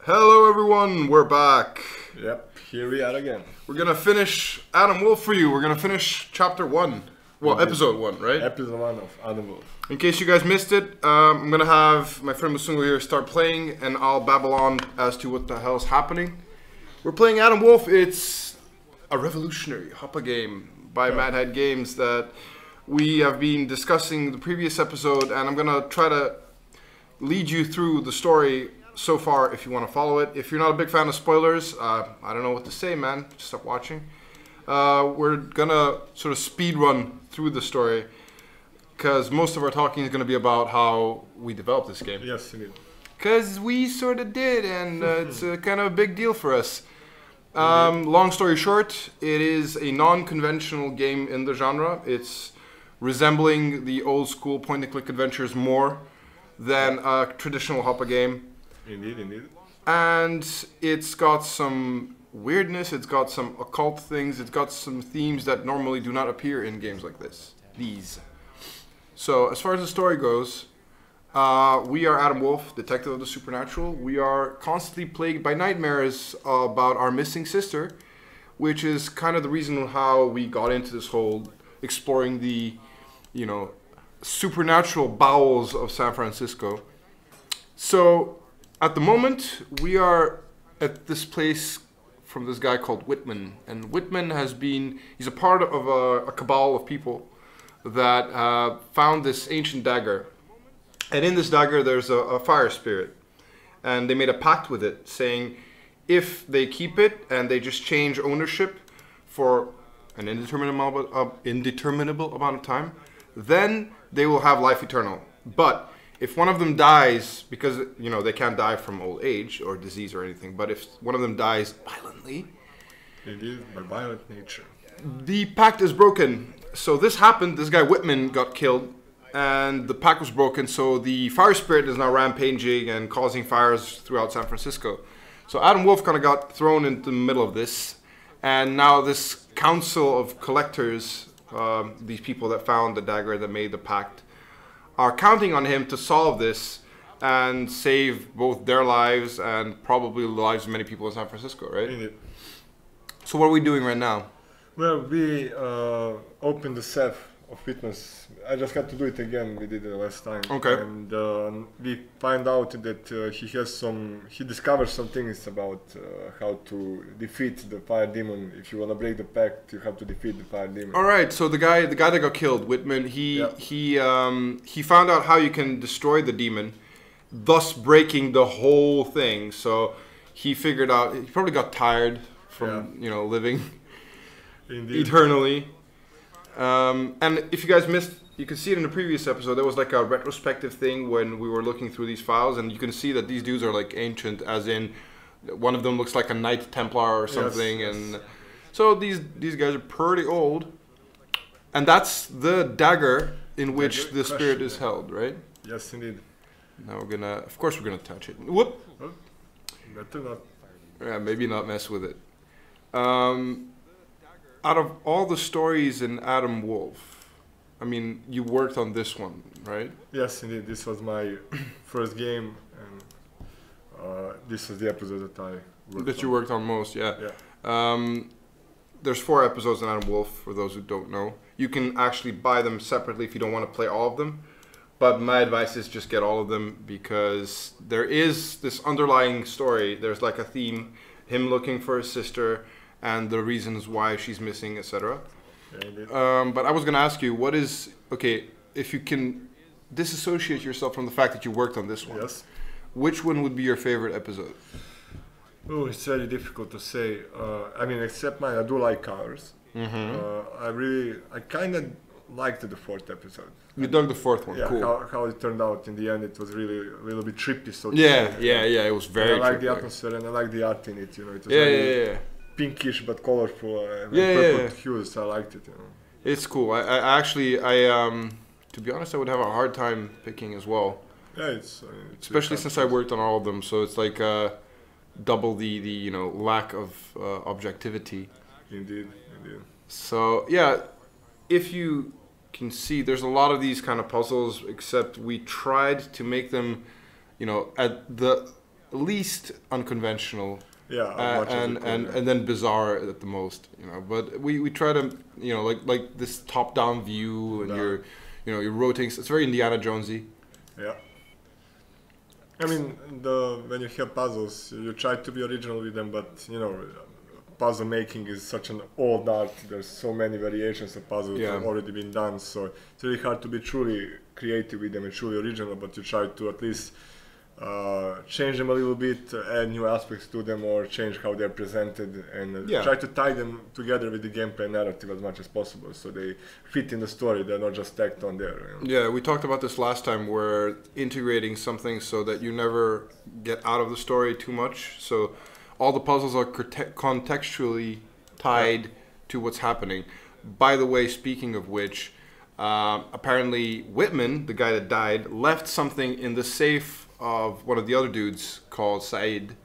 Hello everyone, we're back. Yep, here we are again. We're gonna finish Adam Wolfe for you. We're gonna finish chapter 1. Well, episode 1, right? Episode 1 of Adam Wolfe. In case you guys missed it, I'm gonna have my friend Msungo here start playing and I'll babble on as to what the hell's happening. We're playing Adam Wolfe. It's a revolutionary HOPA game by Mad Head Games that we have been discussing the previous episode, and I'm gonna try to lead you through the story so far if you want to follow it. If you're not a big fan of spoilers, I don't know what to say, man. Just stop watching. We're gonna sort of speed run through the story because most of our talking is gonna be about how we developed this game. Yes, indeed. Because we sort of did, and it's kind of a big deal for us. Long story short, it is a non-conventional game in the genre. It's resembling the old school point-and-click adventures more than a traditional HOPA game. Indeed, indeed. And it's got some weirdness, it's got some occult things, it's got some themes that normally do not appear in games like this. So, as far as the story goes, we are Adam Wolfe, detective of the supernatural. We are constantly plagued by nightmares about our missing sister, which is kind of the reason how we got into this whole exploring the, supernatural bowels of San Francisco. So, at the moment, we are at this place from this guy called Whitman. And Whitman he's a part of a cabal of people that found this ancient dagger. And in this dagger, there's a fire spirit. And they made a pact with it, saying if they keep it and they just change ownership for an indeterminable amount of time, then they will have life eternal. But if one of them dies, because they can't die from old age or disease or anything, but if one of them dies violently, Indeed, by violent nature, the pact is broken. So this happened, this guy Whitman got killed, and the pact was broken, so the fire spirit is now rampaging and causing fires throughout San Francisco. So Adam Wolfe kind of got thrown into the middle of this, and now this council of collectors, these people that found the dagger that made the pact, are counting on him to solve this and save both their lives and probably the lives of many people in San Francisco, right? Indeed. So what are we doing right now? Well, we opened the safe of witness. I just had to do it again. We did it last time. Okay. And we find out that he discovers some things about how to defeat the fire demon. If you want to break the pact, you have to defeat the fire demon. All right. So the guy that got killed, Whitman, he found out how you can destroy the demon, thus breaking the whole thing. So he figured out. He probably got tired from living Indeed. eternally. And if you guys missed, you can see it in the previous episode. There was like a retrospective thing when we were looking through these files, and you can see that these dudes are like ancient, as in one of them looks like a Knight Templar or something. Yes. And so these guys are pretty old, and that's the dagger in which the spirit is held, right? Yes, indeed. Now of course we're gonna touch it. Whoop. Well, better not. Yeah, maybe not mess with it. Out of all the stories in Adam Wolfe, I mean, you worked on this one, right? Yes, indeed. This was my first game, and this was the episode that I worked on. You worked on most, yeah. There's 4 episodes in Adam Wolfe, for those who don't know. You can actually buy them separately if you don't want to play all of them. But my advice is just get all of them, because there is this underlying story. There's like a theme, him looking for his sister, and the reasons why she's missing, etc. Yeah, but I was going to ask you, if you can disassociate yourself from the fact that you worked on this one, yes. Which one would be your favorite episode? Oh, it's very difficult to say. I mean, except mine, I do like cars. I kind of liked the 4th episode. You dug the 4th one, yeah, cool. how it turned out in the end, it was really a little bit trippy. So Yeah, it was very trippy. I like the atmosphere and I like the art in it. It was Yeah. pinkish but colorful. And Yeah. purple hues. I liked it. It's cool. I actually, to be honest, I would have a hard time picking as well. Yeah, it's especially since I worked on all of them, so it's like double the lack of objectivity. Indeed. So yeah, if you can see, there's a lot of these kind of puzzles, except we tried to make them, at the least unconventional. Yeah, as much as you could, and then bizarre at the most, you know. But we try to, you know, like this top-down view, and you're rotating. It's very Indiana Jonesy. Yeah. I mean, when you have puzzles, you try to be original with them, but you know, puzzle making is such an old art. There's so many variations of puzzles that have already been done, so it's really hard to be truly creative with them and truly original. But you try to at least change them a little bit, add new aspects to them, or change how they're presented, and try to tie them together with the gameplay narrative as much as possible, so they fit in the story. They're not just tacked on there. You know? Yeah, we talked about this last time. Where integrating something so that you never get out of the story too much. So all the puzzles are contextually tied to what's happening. By the way, speaking of which, apparently Whitman, the guy that died, left something in the safe of one of the other dudes called Said.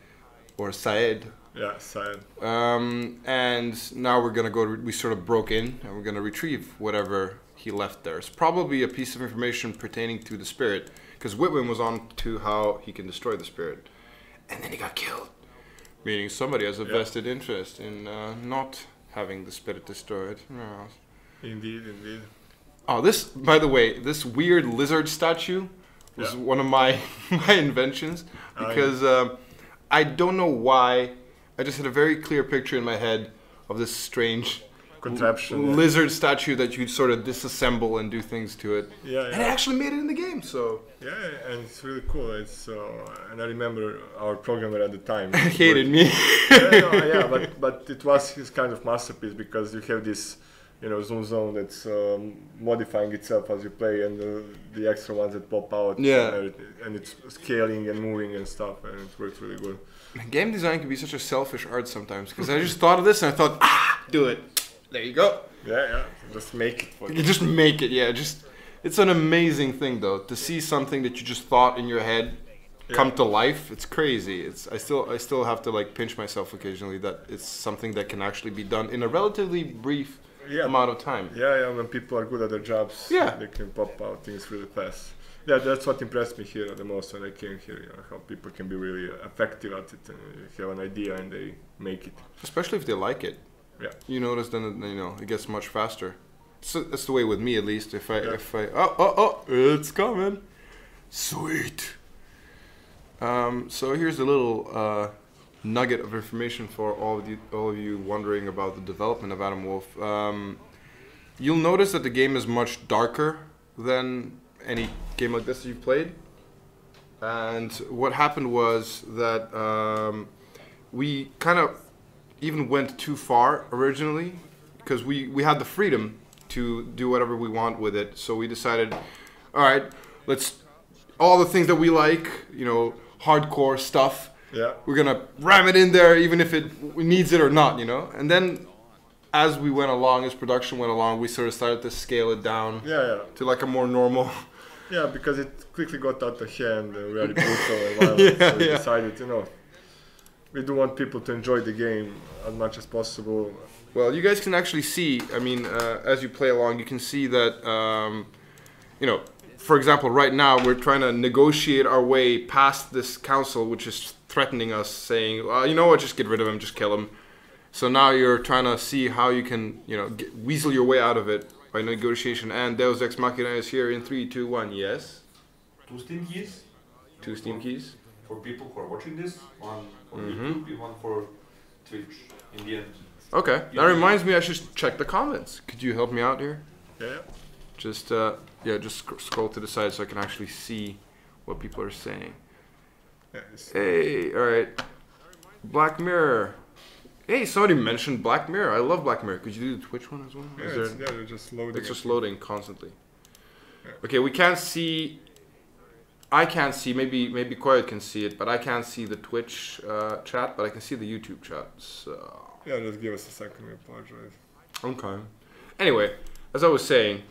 Yeah, Said. And now we're gonna go. We sort of broke in, and we're gonna retrieve whatever he left there. It's probably a piece of information pertaining to the spirit, because Whitman was on to how he can destroy the spirit, and then he got killed. Meaning somebody has a vested interest in not having the spirit destroyed. No. Indeed, indeed. Oh, this, by the way, this weird lizard statue was one of my inventions, because I don't know why. I just had a very clear picture in my head of this strange contraption lizard statue that you'd sort of disassemble and do things to it. Yeah, and it actually made it in the game. So yeah, and it's really cool. It's and I remember our programmer at the time hated me. but it was his kind of masterpiece, because you have this, you know, zoom zone that's modifying itself as you play, and the extra ones that pop out. And it's scaling and moving and stuff, and it works really good. Game design can be such a selfish art sometimes, because I just thought of this and I thought, do it. There you go. Yeah. Just make it for you. Just make it, it's an amazing thing though, to see something that you just thought in your head come to life. It's crazy. I still have to like pinch myself occasionally that it's something that can actually be done in a relatively brief amount of time. Yeah, when people are good at their jobs, they can pop out things really fast. Yeah, that's what impressed me here the most when I came here, you know, how people can be really effective at it, and you have an idea and they make it. Especially if they like it. Yeah. You notice then, you know, it gets much faster. So that's the way with me, at least. If I it's coming. Sweet. So here's a little nugget of information for all of you wondering about the development of Adam Wolfe. You'll notice that the game is much darker than any game like this that you've played. And what happened was that we kind of even went too far originally, because we had the freedom to do whatever we want with it. So we decided, all right, let's all the things that we like, you know, hardcore stuff. Yeah. We're gonna ram it in there, even if it needs it or not, you know. And then, as we went along, as production went along, we sort of started to scale it down. To like a more normal. Yeah, because it quickly got out of hand, very brutal and violent. So we decided, you know, we do want people to enjoy the game as much as possible. Well, you guys can actually see, I mean, as you play along, you can see that, you know, for example, right now we're trying to negotiate our way past this council, which is threatening us, saying, you know what, just get rid of him, just kill him. So now you're trying to see how you can, you know, weasel your way out of it by negotiation. And Deus Ex Machina is here in 3, 2, 1, yes? 2 Steam keys. 2 Steam keys. For people who are watching this, one for YouTube and one for Twitch in the end. Okay, that reminds me I should check the comments. Could you help me out here? Yeah. Just, just scroll to the side so I can actually see what people are saying. Hey, alright. Black Mirror. Hey, somebody mentioned Black Mirror. I love Black Mirror. Could you do the Twitch one as well? Yeah, it's just loading. It's just loading constantly. Yeah. Okay, we can't see... I can't see, maybe Quiet can see it, but I can't see the Twitch chat, but I can see the YouTube chat, so... Yeah, just give us a second, we apologize. Okay. Anyway, as I was saying,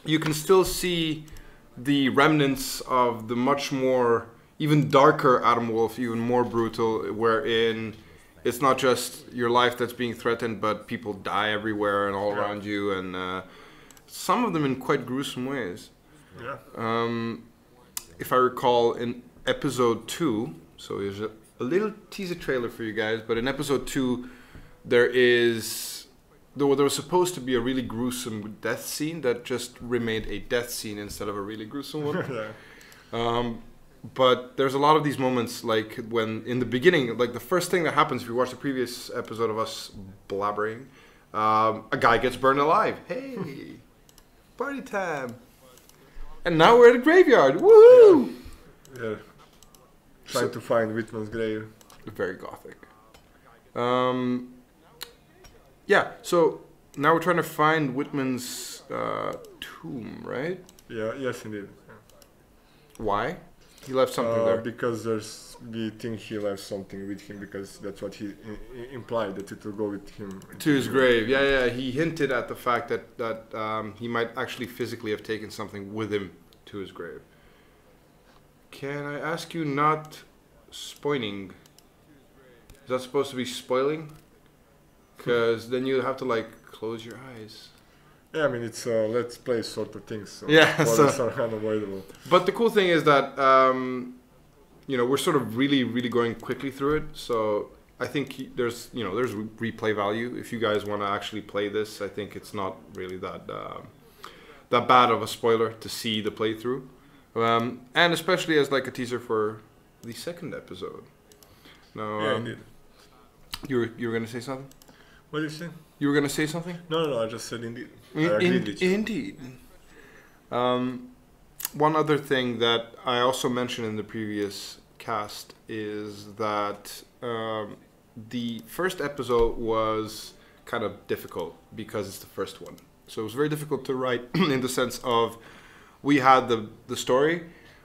you can still see the remnants of the much more, even darker Adam Wolfe, even more brutal, wherein it's not just your life that's being threatened, but people die everywhere and all around you, and some of them in quite gruesome ways. Yeah. If I recall, in episode 2, So here's a little teaser trailer for you guys. But in episode 2, there was supposed to be a really gruesome death scene that just remained a death scene instead of a really gruesome one. Yeah. But there's a lot of these moments, like when in the beginning, like the first thing that happens if you watch the previous episode of us blabbering, a guy gets burned alive. Hey, party time! And now we're at a graveyard. Woohoo! Yeah. Trying to find Whitman's grave. Very gothic. Yeah. So now we're trying to find Whitman's tomb, right? Yeah. Yes, indeed. Why? He left something there. Because we think he left something with him, because that's what he implied, that it will go with him To his grave. Yeah. He hinted at the fact that he might actually physically have taken something with him to his grave. Can I ask you not spoiling? Is that supposed to be spoiling? Because then you have to like close your eyes. Yeah, I mean, it's a let's play sort of thing, so Yeah, spoilers are unavoidable. But the cool thing is that we're sort of really going quickly through it. So I think there's replay value. If you guys want to actually play this, I think it's not really that bad of a spoiler to see the playthrough, and especially as like a teaser for the second episode. Now, Yeah, indeed. you were gonna say something? What did you say? You were gonna say something? No, I just said indeed. I agreed with you. Indeed. One other thing that I also mentioned in the previous cast is that the first episode was kind of difficult because it's the first one. So it was very difficult to write in the sense of we had the story,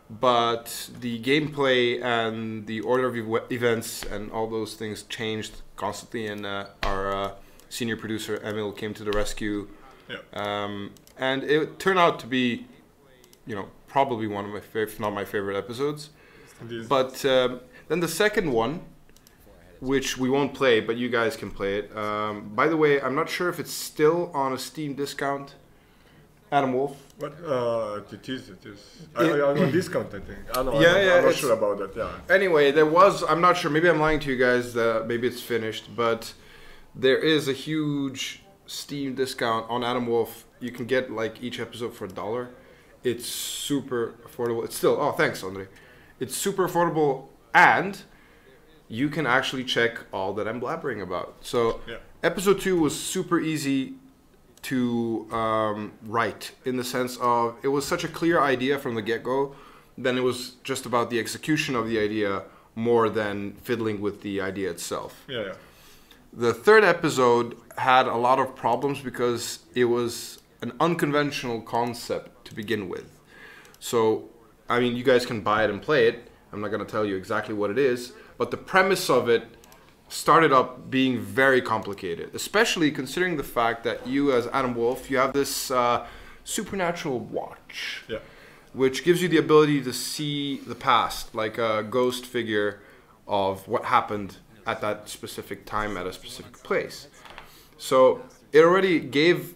but the gameplay and the order of events and all those things changed constantly, and our senior producer Emil came to the rescue. Yeah. And it turned out to be, probably one of my if not my favorite episodes. Indeed. But then the second one, which we won't play, but you guys can play it. By the way, I'm not sure if it's still on a Steam discount. Adam Wolfe. What? It is. I'm on discount, I think. I know. Yeah, I'm not sure about that. Yeah. Anyway, there was. I'm not sure. Maybe I'm lying to you guys. Maybe it's finished, but there is a huge Steam discount on Adam Wolfe. You can get like each episode for $1. It's super affordable. It's still. Oh, thanks, Andre. It's super affordable, and you can actually check all that I'm blabbering about. So, Yeah. episode 2 was super easy to write, in the sense of it was such a clear idea from the get-go. Then it was just about the execution of the idea more than fiddling with the idea itself. Yeah. The third episode had a lot of problems because it was an unconventional concept to begin with. So, I mean, you guys can buy it and play it. I'm not going to tell you exactly what it is, but the premise of it started up being very complicated, especially considering the fact that you, as Adam Wolfe, you have this supernatural watch, Yeah. which gives you the ability to see the past, like a ghost figure of what happened at that specific time at a specific place. So it already gave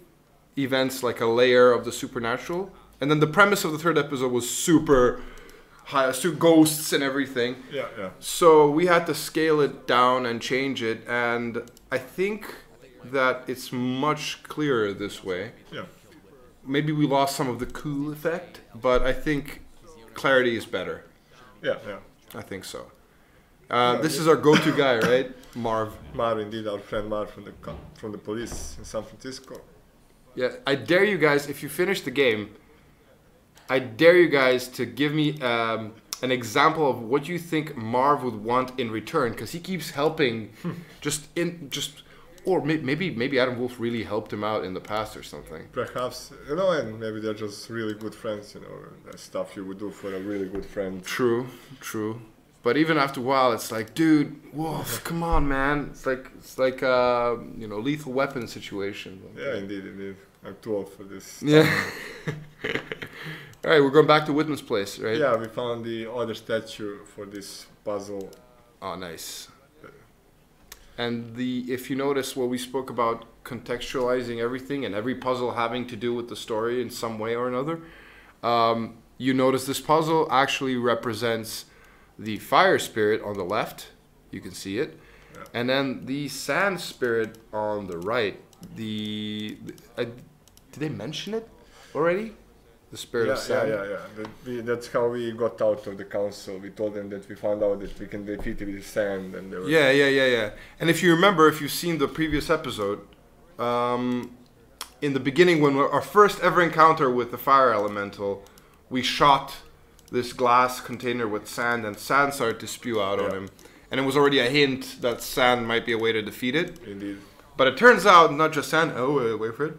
events like a layer of the supernatural, and then the premise of the third episode was super high, ghosts and everything. Yeah. So we had to scale it down and change it, and I think that it's much clearer this way. Yeah. Maybe we lost some of the cool effect, but I think clarity is better. Yeah. I think so. This is our go-to guy, right? Marv. Marv, indeed, our friend Marv from the police in San Francisco. Yeah, I dare you guys, if you finish the game, I dare you guys to give me an example of what you think Marv would want in return, because he keeps helping, or maybe Adam Wolfe really helped him out in the past or something. Perhaps, and maybe they're just really good friends, the stuff you would do for a really good friend. True. But even after a while, it's like, dude, Wolf, come on, man. It's like Lethal Weapon situation. Yeah, indeed. I'm too old for this. Yeah. All right, we're going back to Whitman's place, right? Yeah, we found the other statue for this puzzle. Oh, nice. And if you notice what we spoke about contextualizing everything and every puzzle having to do with the story in some way or another, you notice this puzzle actually represents the fire spirit on the left. You can see it. Yeah. And then the sand spirit on the right. Did they mention it already? The spirit of sand? Yeah. That's how we got out of the council. We told them that we found out that we can defeat it with sand. And they were Yeah. And if you remember, if you've seen the previous episode, in the beginning, when our first ever encounter with the fire elemental, we shot this glass container with sand, and sand started to spew out on him. And it was already a hint that sand might be a way to defeat it. Indeed. But it turns out not just sand. Oh, wait for it.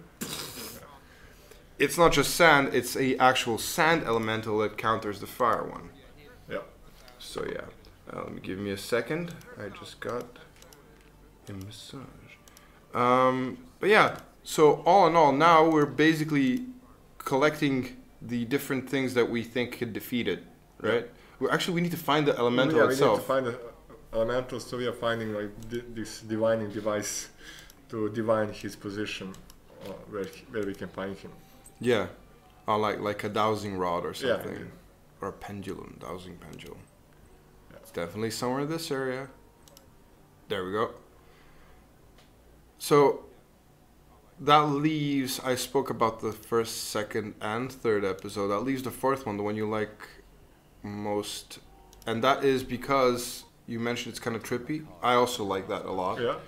It's not just sand, it's a actual sand elemental that counters the fire one. Yeah. So yeah, let me give me a second. I just got a massage. But yeah, so all in all, now we're basically collecting the different things that we think could defeat it, right? We need to find the elemental itself. We need to find the elemental, so we are finding like this divining device to divine his position, where we can find him. Yeah, like a dowsing rod or something, yeah. or a pendulum, dowsing pendulum. Yeah. It's definitely somewhere in this area. There we go. So that leaves, I spoke about the first, second, and third episode. That leaves the fourth one, the one you like most, and that is because you mentioned it's kind of trippy. I also like that a lot. Yeah.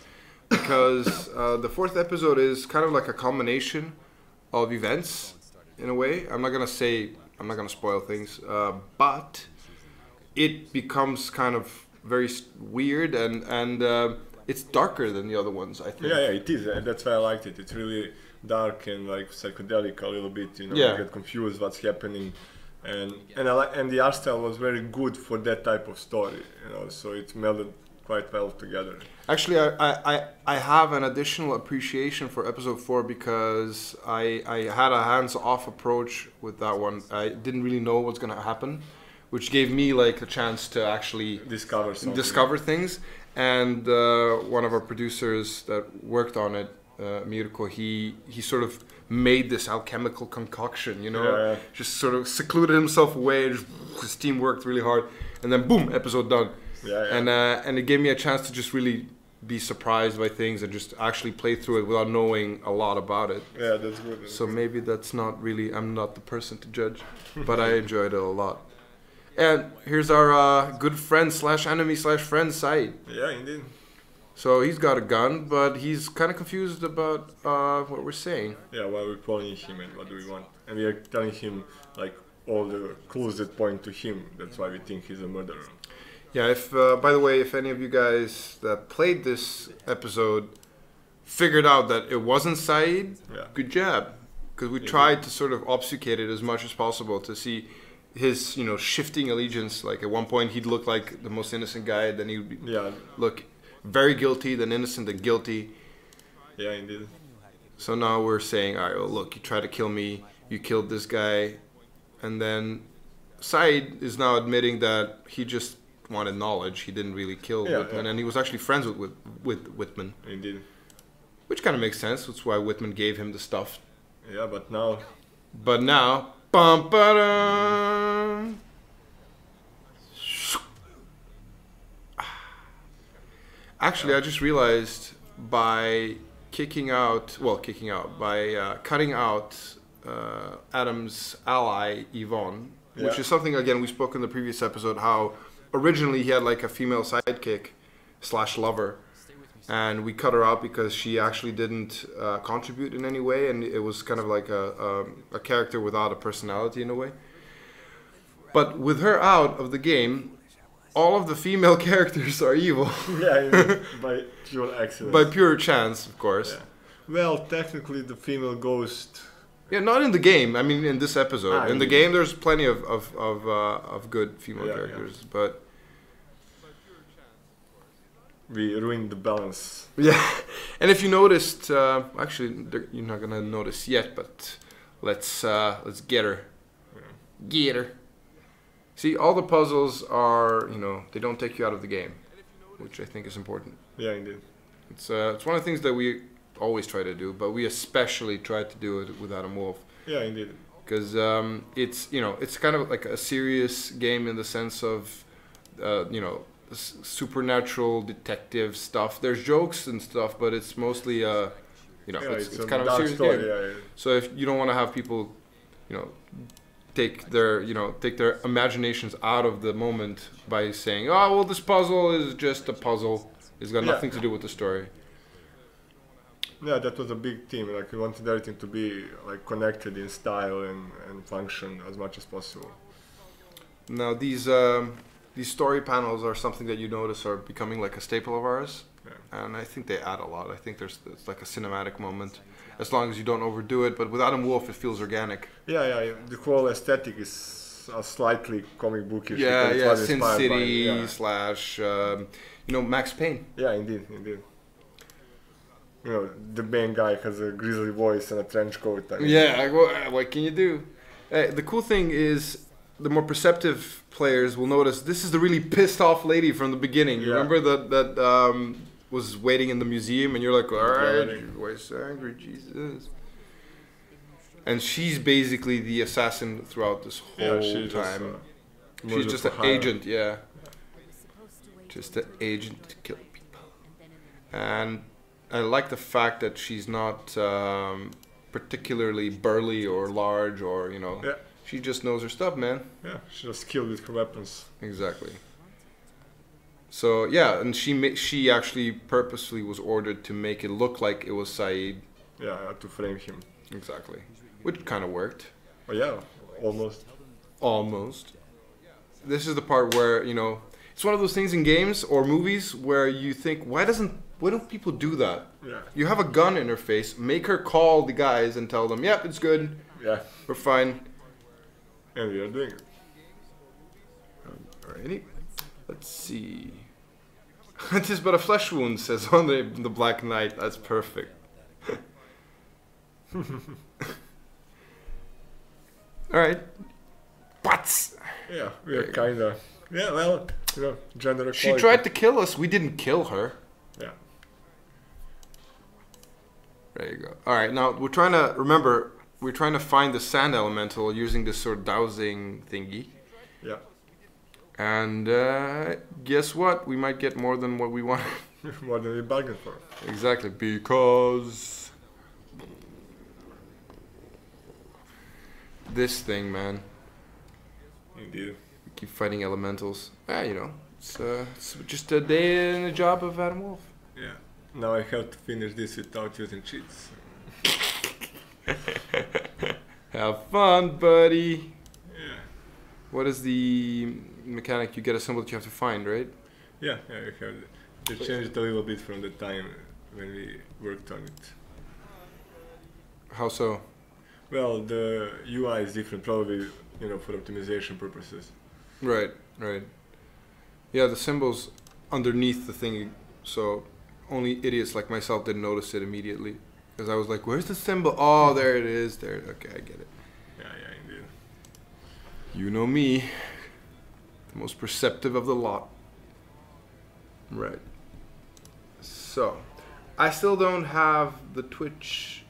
Because the fourth episode is kind of like a combination of events in a way. I'm not gonna spoil things, but it becomes kind of very weird and it's darker than the other ones, I think. Yeah, it is. That's why I liked it. It's really dark and like psychedelic a little bit. You get confused what's happening, and the art style was very good for that type of story. So it melded quite well together. Actually, I have an additional appreciation for episode 4 because I had a hands-off approach with that one. I didn't really know what's going to happen, which gave me like a chance to actually discover things. And one of our producers that worked on it, Mirko, he sort of made this alchemical concoction, just sort of secluded himself away. His team worked really hard, and then boom, episode done. And it gave me a chance to just really be surprised by things and just actually play through it without knowing a lot about it. Yeah, that's good. So maybe that's not really, I'm not the person to judge, but I enjoyed it a lot. And here's our good friend / enemy / friend Said. Yeah, indeed. So he's got a gun, but he's kind of confused about what we're saying. Yeah, why we're calling him and what do we want. And we are telling him like all the clues that point to him. That's why we think he's a murderer. Yeah, if by the way, if any of you guys that played this episode figured out that it wasn't Said, good job. Because we tried to sort of obfuscate it as much as possible to see his, shifting allegiance. Like at one point he'd look like the most innocent guy, then he would look very guilty, then innocent, then guilty. Yeah, indeed. So now we're saying, all right, well, look, you tried to kill me, you killed this guy, and then Said is now admitting that he just wanted knowledge. He didn't really kill Whitman, and he was actually friends with Whitman. Indeed. Which kind of makes sense. That's why Whitman gave him the stuff. Yeah, but now, bum ba Actually, I just realized by cutting out Adam's ally Yvonne, which is something again we spoke in the previous episode, how originally he had like a female sidekick / lover, and we cut her out because she actually didn't contribute in any way, and it was kind of like a character without a personality in a way. But with her out of the game, all of the female characters are evil. By pure accident. By pure chance, of course. Yeah. Well, technically the female ghost... Yeah, not in the game. I mean, in this episode. In the game, there's plenty of good female characters, but... We ruined the balance. Yeah, and if you noticed, actually, you're not gonna notice yet, but let's get her. Get her. See, all the puzzles are, they don't take you out of the game, which I think is important. Yeah, indeed. It's one of the things that we always try to do, but we especially try to do it with Adam Wolfe. Yeah, indeed. Because it's kind of like a serious game in the sense of you know, supernatural detective stuff. There's jokes and stuff, but it's mostly you know, Yeah, it's a kind of a dark serious story. game. Yeah. So if you don't want to have people, you know, take their imaginations out of the moment by saying, oh well, this puzzle is just a puzzle. It's got Yeah. nothing to do with the story. Yeah, that was a big theme. Like we wanted everything to be like connected in style and function as much as possible. Now these story panels are something that you notice are becoming like a staple of ours, Yeah. and I think they add a lot. I think it's like a cinematic moment, as long as you don't overdo it. But with Adam Wolfe, it feels organic. Yeah. The whole aesthetic is slightly comic bookish. Yeah, because it yeah, was Sin inspired by- City yeah. slash, you know, Max Payne. Yeah, indeed. You know, the main guy has a grizzly voice and a trench coat. I mean. Yeah, what can you do? The cool thing is, the more perceptive players will notice this is the really pissed off lady from the beginning. You Yeah. remember that was waiting in the museum, and you're like, all right, Yeah. your voice angry, Jesus. And she's basically the assassin throughout this whole she's time. Just, She's just an agent, yeah. Just an agent to kill people. And I like the fact that she's not particularly burly or large, or, you know, Yeah. she just knows her stuff, man. Yeah, she just killed with her weapons. Exactly. So yeah, and she actually purposely was ordered to make it look like it was Saeed. Yeah, to frame him. Exactly. Which kind of worked. Oh yeah, almost. Almost. This is the part where, you know, it's one of those things in games or movies where you think, why don't people do that? Yeah. You have a gun in her face, make her call the guys and tell them, yep, it's good, Yeah, we're fine. and we are doing it. Alrighty. Let's see. It is but a flesh wound, says on the Black Knight. That's perfect. Alright. Butts! Yeah, we are kinda. Yeah, well, you know, gender equality. She tried to kill us, we didn't kill her. Yeah. There you go. Alright, now we're trying to find the sand elemental using this sort of dowsing thingy. Yeah. And guess what? We might get more than what we want. More than we bargained for. Exactly, because this thing, man. Indeed. We keep fighting elementals. You know, it's just a day in the job of Adam Wolfe. Yeah. Now I have to finish this without using cheats. Have fun, buddy. Yeah. What is the mechanic? You get a symbol that you have to find, right? Yeah, we have. They changed it a little bit from the time when we worked on it. How so? Well, the UI is different, probably, you know, for optimization purposes. Right. Yeah, the symbol's underneath the thing, so only idiots like myself didn't notice it immediately. Because I was like, where's the symbol? Oh, there it is. There. Okay, I get it. Yeah, indeed. You know me. The most perceptive of the lot. Right. So, I still don't have the Twitch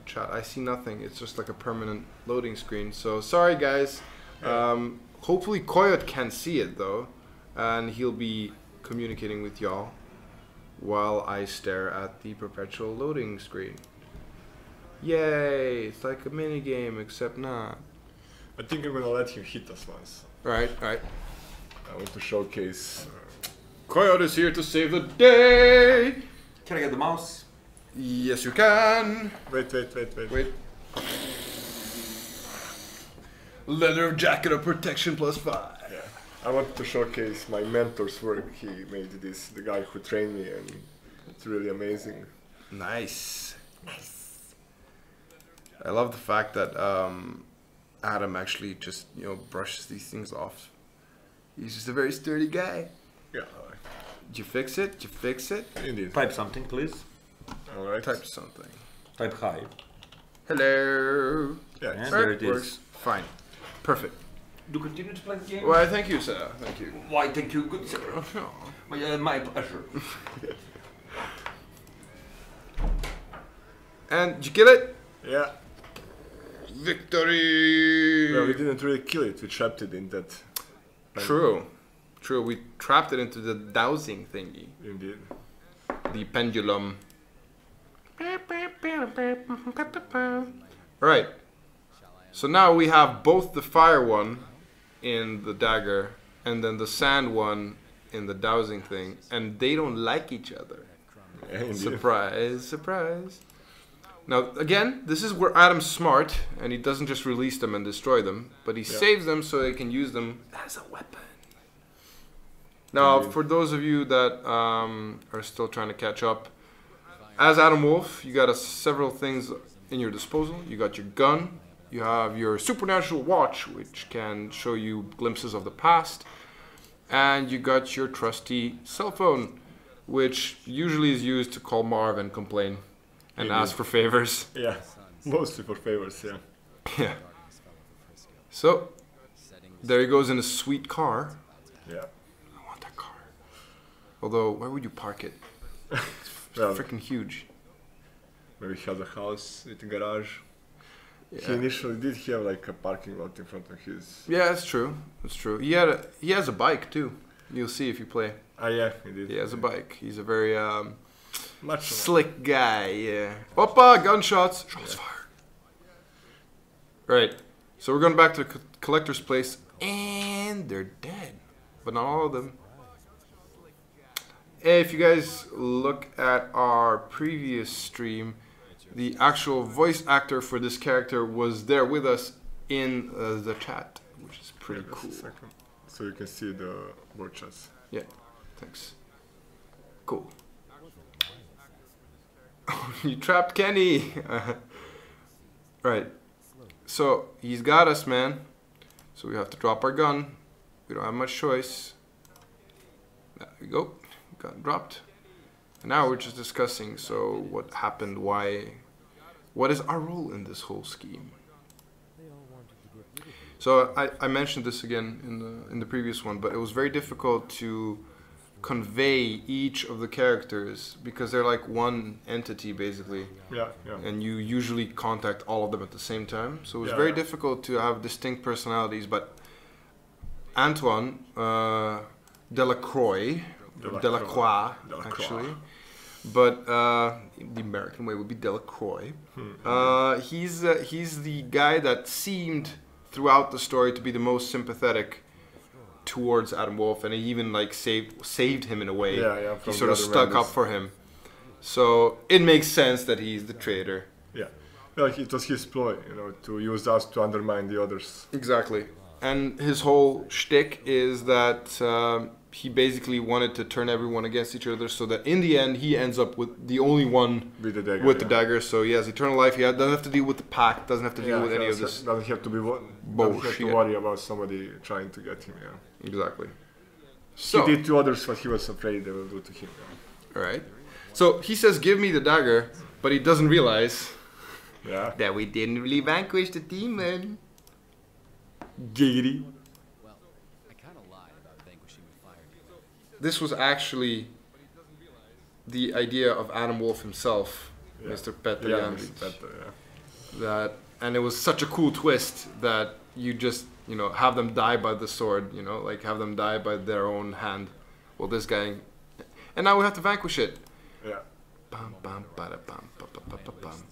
chat. I see nothing. It's just like a permanent loading screen. So, sorry guys. Hopefully Coyote can see it though. And he'll be communicating with y'all while I stare at the perpetual loading screen. Yay! It's like a mini game, except not. I think I'm gonna let him hit us once. Right. I want to showcase. Coyote is here to save the day! Can I get the mouse? Yes, you can! Wait. Wait. Leather jacket of protection +5. Yeah. I want to showcase my mentor's work. He made this, the guy who trained me, and it's really amazing. Nice. I love the fact that Adam actually just, you know, brushes these things off. He's just a very sturdy guy. Yeah. Did you fix it? Did you fix it? Indeed. Type something, please. Alright. Type something. Type hi. Hello. Yeah. And it's- there it is. Works. Fine. Perfect. Do continue to play the game? Well, thank you, sir. Thank you. Why, thank you, good sir. My pleasure. And did you kill it? Yeah. Victory! Well, we didn't really kill it. We trapped it in that. True. True, we trapped it into the dowsing thingy. Indeed. The pendulum. Right. So now we have both the fire one in the dagger and then the sand one in the dowsing thing, and they don't like each other. Yeah, Surprise, surprise. Now, again, this is where Adam's smart, and he doesn't just release them and destroy them, but he saves them so they can use them as a weapon. Now, for those of you that are still trying to catch up, as Adam Wolfe, you got several things in your disposal. You got your gun, you have your supernatural watch, which can show you glimpses of the past, and you got your trusty cell phone, which usually is used to call Marv and complain and ask for favors. Yeah, mostly for favors, yeah. Yeah. So, there he goes in a sweet car. Yeah. I want that car. Although, where would you park it? It's Well, freaking huge. maybe he has a house with a garage. Yeah. He initially did have like a parking lot in front of his... Yeah, that's true. That's true. He has a bike too. You'll see if you play. Ah, yeah, he did. He has a bike. He's a very Much slick guy. Yeah. Opa! Gunshots. Shots fired. Right. So we're going back to the collector's place, and they're dead, but not all of them. If you guys look at our previous stream, the actual voice actor for this character was there with us in the chat, which is pretty just a cool. second. So you can see the board shots. Yeah, thanks. Cool. You trapped Kenny! Right. So, he's got us, man. So we have to drop our gun. We don't have much choice. There we go. Gun dropped. And now we're just discussing, so what happened, why... What is our role in this whole scheme? So I mentioned this again in the previous one, but it was very difficult to convey each of the characters because they're like one entity basically. Yeah, yeah. And you usually contact all of them at the same time. So it was Yeah, very yeah. difficult to have distinct personalities, but Antoine Delacroix, Delacroix. actually, but the American way would be Delacroix. He's the guy that seemed throughout the story to be the most sympathetic towards Adam Wolfe, and he even like saved him in a way. Yeah, yeah. He from sort the of other stuck up members. for him. So it makes sense that he's the traitor. Yeah. Well, it was his ploy, you know, to use us to undermine the others. Exactly. And his whole shtick is that he basically wanted to turn everyone against each other so that in the end he ends up with the only one With the dagger. with the dagger. So he has eternal life. He doesn't have to deal with the pact, doesn't have to deal with any of this. Doesn't have to be doesn't have bullshit. to worry about somebody trying to get him. Yeah. Exactly. So, He did to others what he was afraid they will do to him. Yeah. right. So he says, "Give me the dagger," but he doesn't realize Yeah. that we didn't really vanquish the demon. Giggity. Well, I kind of lied about vanquishing the fire demon. This was actually the idea of Adam Wolfe himself, Yeah. Mr. Petter Yeah, Janvik. Mr. Petter, yeah. That, and it was such a cool twist that you just, have them die by the sword, like have them die by their own hand. Well, this guy, and now we have to vanquish it. Yeah. Bum, bum, bada, bum, bum, bum, bum, bum, bum.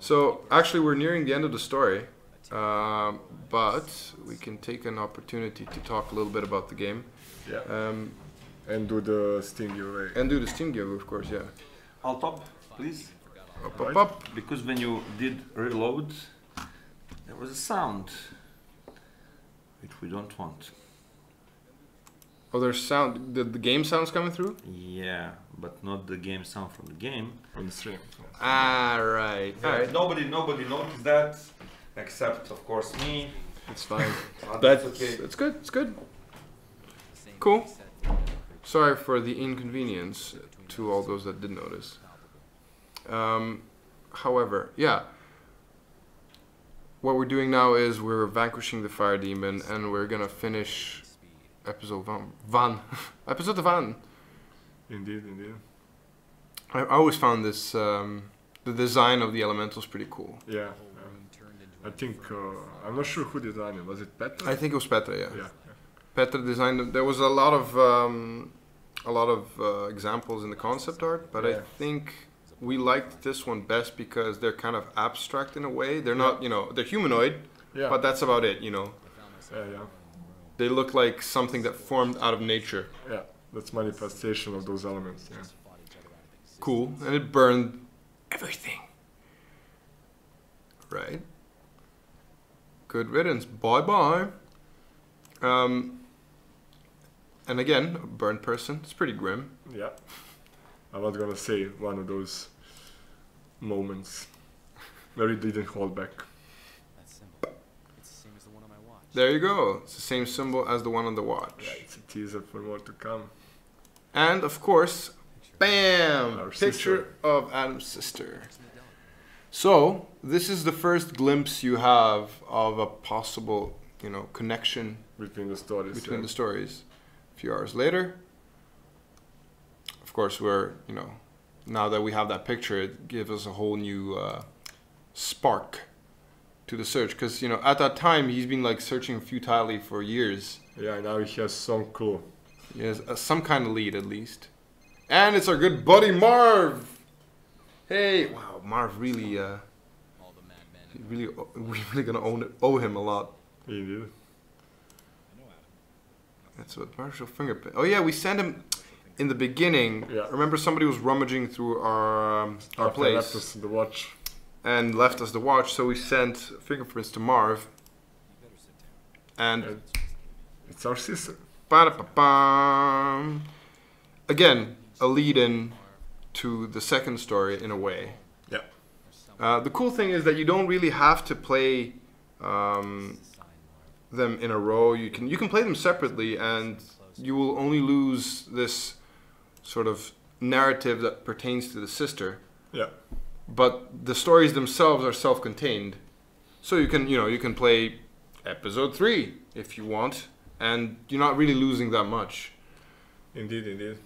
So actually, we're nearing the end of the story, but we can take an opportunity to talk a little bit about the game. Yeah. And do the Steam giveaway. And do the Steam giveaway, of course, yeah. Alt top, please. Up, Right. up, up. Because when you did reload, there was a sound which we don't want. Oh, there's sound. The game sound's coming through? Yeah, but not the game sound from the game. On the stream. Ah, right. Alright. Nobody noticed that, except of course me. It's fine. That's okay. It's good. It's good. Cool. Sorry for the inconvenience to all those that did notice. However, yeah. What we're doing now is we're vanquishing the fire demon, and we're gonna finish episode one. Episode one. Indeed, indeed. I always found this the design of the elementals pretty cool. Yeah. I think I'm not sure who designed it. Was it Petter? I think it was Petra, yeah. Yeah. Petra designed them. There was a lot of examples in the concept art, but I Yeah. think we liked this one best because they're kind of abstract in a way. They're not, you know, they're humanoid, Yeah. but that's about it, you know. Yeah. They look like something that formed out of nature. Yeah. That's manifestation of those elements. Yeah. Cool, and it burned everything. Right. Good riddance. Bye bye. And again, a burned person. It's pretty grim. Yeah. I was gonna say one of those moments where he didn't hold back. That's simple. It's the same as the one on my watch. There you go. It's the same symbol as the one on the watch. Yeah, it's a teaser for more to come. And of course, bam! Our Picture sister. of Adam's sister. So this is the first glimpse you have of a possible, you know, connection Between the stories. between yeah. the stories. A few hours later, of course, we're, you know, now that we have that picture, it gives us a whole new spark to the search. Because, you know, at that time, he's been like searching futilely for years. Yeah, now he has some clue. He has some kind of lead, at least. And it's our good buddy Marv. Hey, wow, Marv really, All the madmen. we're really gonna owe him a lot. Indeed. That's what partial fingerprint. Oh yeah, we sent him in the beginning. Yeah. Remember, somebody was rummaging through our After place left us the watch. and left us the watch. So we sent fingerprints to Marv. And And it's our sister. ba-da-ba-bam. Again, a lead-in to the second story in a way. Yeah. The cool thing is that you don't really have to play them in a row. You can play them separately, and you will only lose this sort of narrative that pertains to the sister. Yeah. But the stories themselves are self-contained, so you can play episode 3 if you want, and you're not really losing that much. Indeed.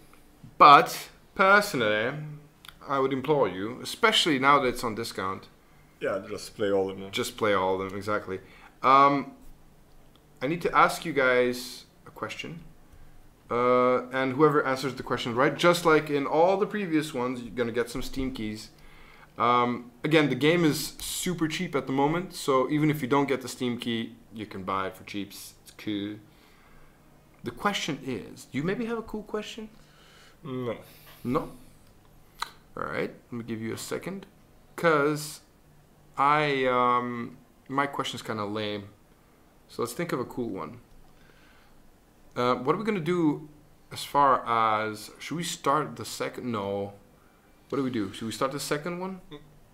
But personally, I would implore you, especially now that it's on discount, Yeah, just play all of them. just play all of them. Exactly. I need to ask you guys a question, and whoever answers the question right, just like in all the previous ones, you're gonna get some Steam keys. Again, the game is super cheap at the moment, so even if you don't get the Steam key, you can buy it for cheaps. It's cool. The question is, do you maybe have a cool question? No. No? Alright, let me give you a second. Because my question's kind of lame. So let's think of a cool one. What are we going to do as far as... Should we start the second? No. What do we do? Should we start the second one?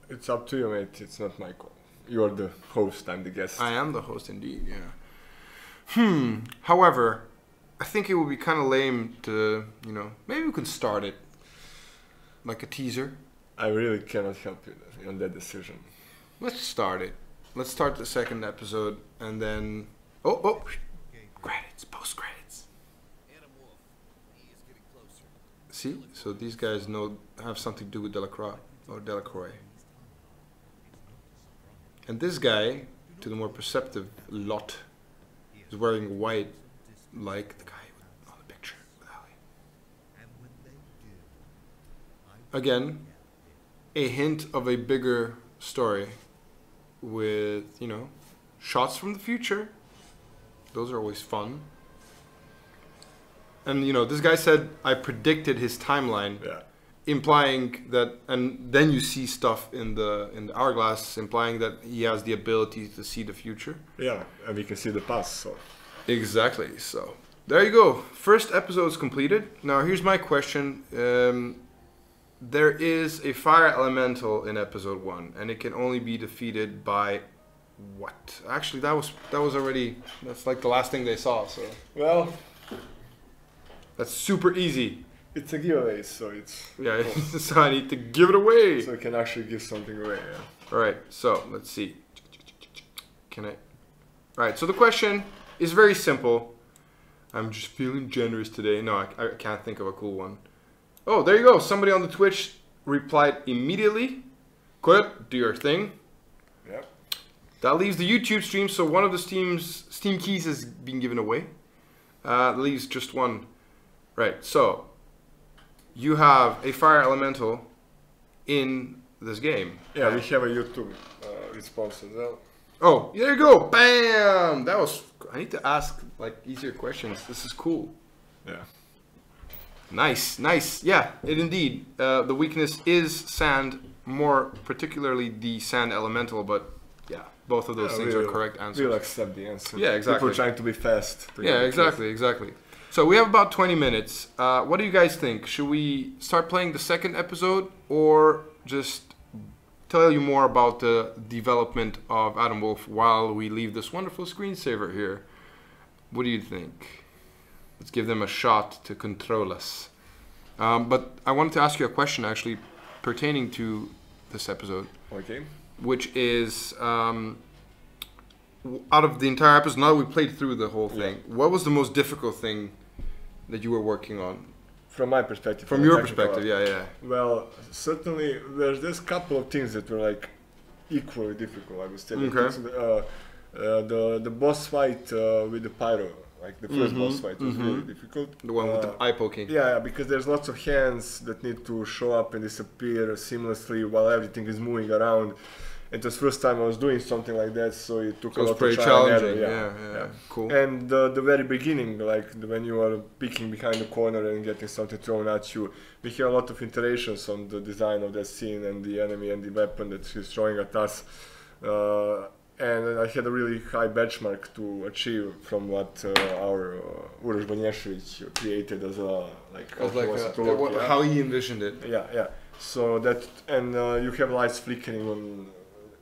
It's up to you, mate. It's not my call. You're the host, I'm the guest. I am the host indeed, yeah. However, I think it would be kind of lame to, you know... Maybe we can start it. Like a teaser. I really cannot help you on that decision. Let's start it. Let's start the second episode and then... Oh! Credits, post-credits. Adam Wolfe. He is getting closer. See? So these guys have something to do with Delacroix or Delacroix. And this guy, to the more perceptive lot, is wearing white like the guy on the picture with Ali. Again, a hint of a bigger story with, you know, shots from the future. Those are always fun. And, you know, this guy said, I predicted his timeline, Yeah. implying that, and then you see stuff in the hourglass, implying that he has the ability to see the future. Yeah, and we can see the past, so... Exactly. So, there you go. First episode is completed. Now, here's my question. There is a fire elemental in episode 1, and it can only be defeated by what? Actually, that was already, that's like the last thing they saw, so Well, that's super easy. it's a giveaway, so it's... Yeah, so I need to give it away. So I can actually give something away, yeah. Alright, so let's see. Can I? Alright, so the question is very simple. I'm just feeling generous today. No, I can't think of a cool one. Oh, there you go. Somebody on the Twitch replied immediately. Quit, do your thing. Yep. That leaves the YouTube stream, so one of the Steam keys has been given away. Leaves just one. Right, so you have a fire elemental in this game. Yeah, we have a YouTube response as well. Oh, there you go. Bam! That was... I need to ask, like, easier questions. This is cool. Yeah. Nice, nice. Yeah, it indeed. The weakness is sand, more particularly the sand elemental, but yeah, both of those things are correct answers. We'll accept the answer. Yeah, exactly. People trying to be fast. Yeah, exactly, exactly. So we have about 20 minutes. What do you guys think? Should we start playing the second episode or just tell you more about the development of Adam Wolfe while we leave this wonderful screensaver here? What do you think? Let's give them a shot to control us. But I wanted to ask you a question actually pertaining to this episode. Okay. Which is, out of the entire episode, now we played through the whole thing, what was the most difficult thing that you were working on? From my perspective. From your perspective, yeah. Well, certainly there's a couple of things that were like equally difficult, I would say. Okay. The boss fight with the pyro, like the first boss fight was really difficult. The one with the eye poking. Yeah, because there's lots of hands that need to show up and disappear seamlessly while everything is moving around. It was the first time I was doing something like that, so it took a lot of trial challenging. and error. Yeah, cool. And the very beginning, like when you are peeking behind the corner and getting something thrown at you, we had a lot of iterations on the design of that scene and the enemy and the weapon that he's throwing at us. And I had a really high benchmark to achieve from what our Uroš Banješević created as a how he envisioned it. Yeah. So that, and you have lights flickering on.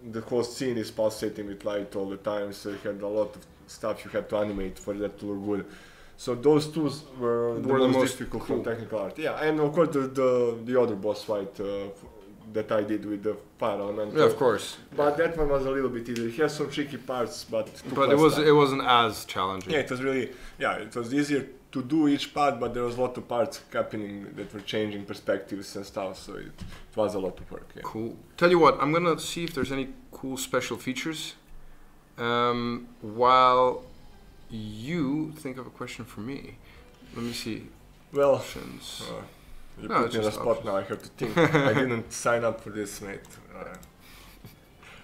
The whole scene is pulsating with light all the time, so you had a lot of stuff you had to animate for that to look good. So those two were the most difficult from technical art. Yeah, and of course the other boss fight that I did with the fire element. Yeah, of course. But that one was a little bit easier. It has some tricky parts, but it wasn't as challenging. Yeah, it was really it was easier to do each part, but there was a lot of parts happening that were changing perspectives and stuff, so it was a lot of work. Yeah. Cool. Tell you what, I'm gonna see if there's any cool special features while you think of a question for me. Let me see. Well, options. You put me on the spot options. Now, I have to think. I didn't sign up for this, mate.